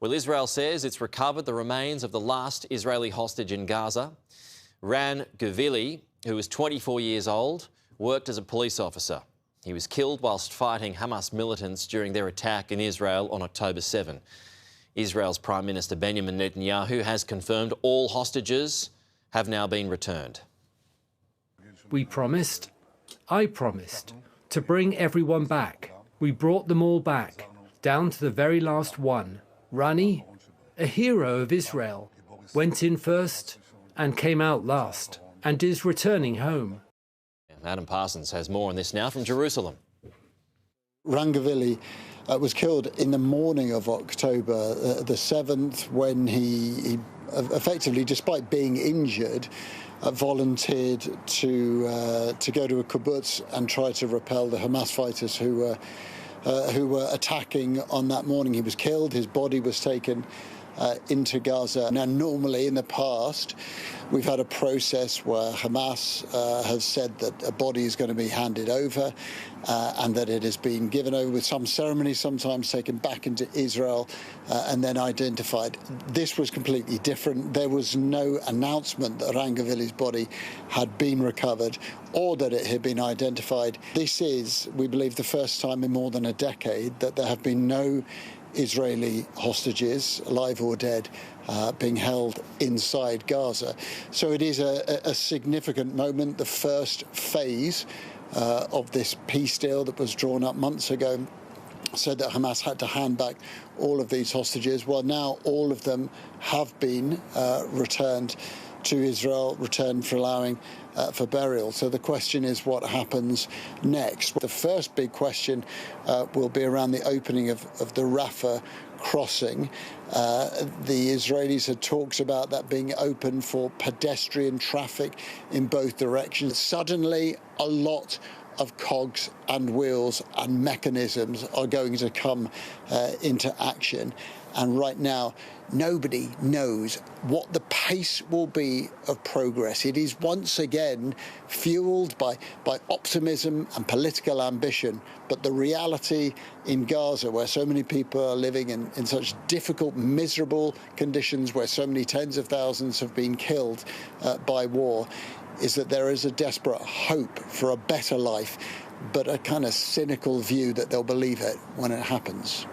Well, Israel says it's recovered the remains of the last Israeli hostage in Gaza. Ran Gvili, who was 24 years old, worked as a police officer. He was killed whilst fighting Hamas militants during their attack in Israel on October 7. Israel's Prime Minister Benjamin Netanyahu has confirmed all hostages have now been returned. I promised, to bring everyone back. We brought them all back, down to the very last one. Rani, a hero of Israel, went in first and came out last, and is returning home. Adam Parsons has more on this now from Jerusalem. Ran Gvili was killed in the morning of October the 7th when he effectively, despite being injured, volunteered to go to a kibbutz and try to repel the Hamas fighters who were attacking on that morning. He was killed. His body was taken into Gaza. Now, normally in the past, we've had a process where Hamas has said that a body is going to be handed over and that it has been given over with some ceremony, sometimes taken back into Israel and then identified. This was completely different. There was no announcement that Ran Gvili's body had been recovered or that it had been identified. This is, we believe, the first time in more than a decade that there have been no Israeli hostages, alive or dead, being held inside Gaza. So it is a significant moment. The first phase of this peace deal that was drawn up months ago said that Hamas had to hand back all of these hostages. Well, now all of them have been returned to Israel, returned for allowing for burial. So the question is what happens next. The first big question will be around the opening of the Rafah crossing. The Israelis had talked about that being open for pedestrian traffic in both directions. Suddenly, a lot of cogs and wheels and mechanisms are going to come into action. And right now, nobody knows what the pace will be of progress. It is once again fueled by optimism and political ambition. But the reality in Gaza, where so many people are living in such difficult, miserable conditions, where so many tens of thousands have been killed by war, is that there is a desperate hope for a better life, but a kind of cynical view that they'll believe it when it happens.